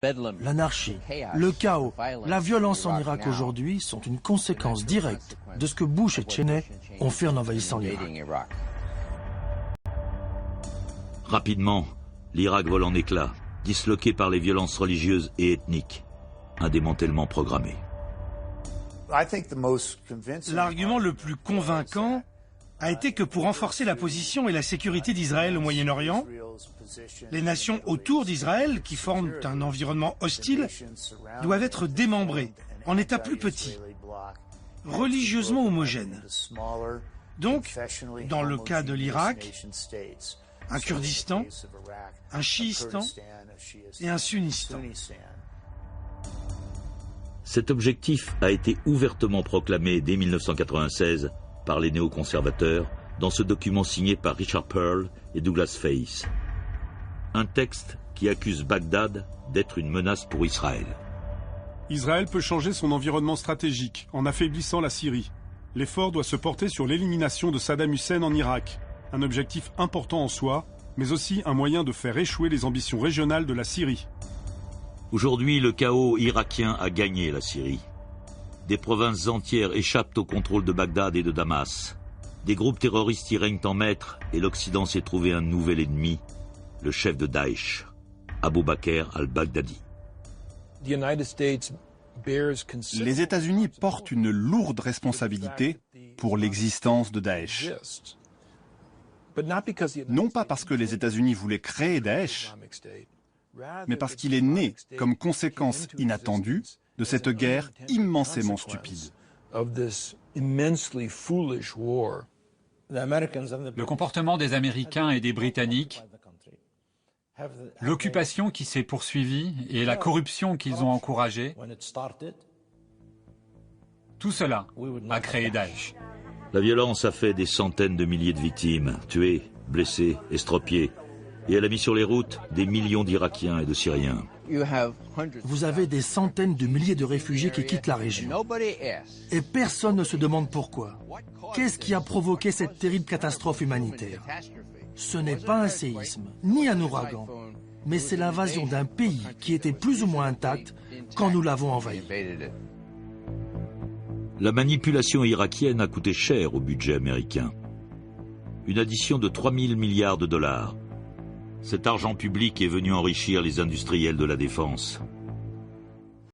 L'anarchie, le chaos, la violence en Irak aujourd'hui sont une conséquence directe de ce que Bush et Cheney ont fait en envahissant l'Irak. Rapidement, l'Irak vole en éclats, disloqué par les violences religieuses et ethniques. Un démantèlement programmé. L'argument le plus convaincant a été que pour renforcer la position et la sécurité d'Israël au Moyen-Orient, les nations autour d'Israël, qui forment un environnement hostile, doivent être démembrées en États plus petits, religieusement homogènes. Donc, dans le cas de l'Irak, un Kurdistan, un Chiistan et un Sunnistan. Cet objectif a été ouvertement proclamé dès 1996 par les néoconservateurs dans ce document signé par Richard Perle et Douglas Face. Un texte qui accuse Bagdad d'être une menace pour Israël. Israël peut changer son environnement stratégique en affaiblissant la Syrie. L'effort doit se porter sur l'élimination de Saddam Hussein en Irak, un objectif important en soi, mais aussi un moyen de faire échouer les ambitions régionales de la Syrie. Aujourd'hui, le chaos irakien a gagné la Syrie. Des provinces entières échappent au contrôle de Bagdad et de Damas. Des groupes terroristes y règnent en maître et l'Occident s'est trouvé un nouvel ennemi, le chef de Daesh, Abu Bakr al-Baghdadi. Les États-Unis portent une lourde responsabilité pour l'existence de Daesh. Non pas parce que les États-Unis voulaient créer Daesh, mais parce qu'il est né comme conséquence inattendue de cette guerre immensément stupide. Le comportement des Américains et des Britanniques, l'occupation qui s'est poursuivie et la corruption qu'ils ont encouragée, tout cela a créé Daesh. La violence a fait des centaines de milliers de victimes, tuées, blessées, estropiées, et elle a mis sur les routes des millions d'Irakiens et de Syriens. Vous avez des centaines de milliers de réfugiés qui quittent la région. Et personne ne se demande pourquoi. Qu'est-ce qui a provoqué cette terrible catastrophe humanitaire? Ce n'est pas un séisme, ni un ouragan, mais c'est l'invasion d'un pays qui était plus ou moins intact quand nous l'avons envahi. La manipulation irakienne a coûté cher au budget américain. Une addition de 3 000 milliards de dollars. Cet argent public est venu enrichir les industriels de la défense.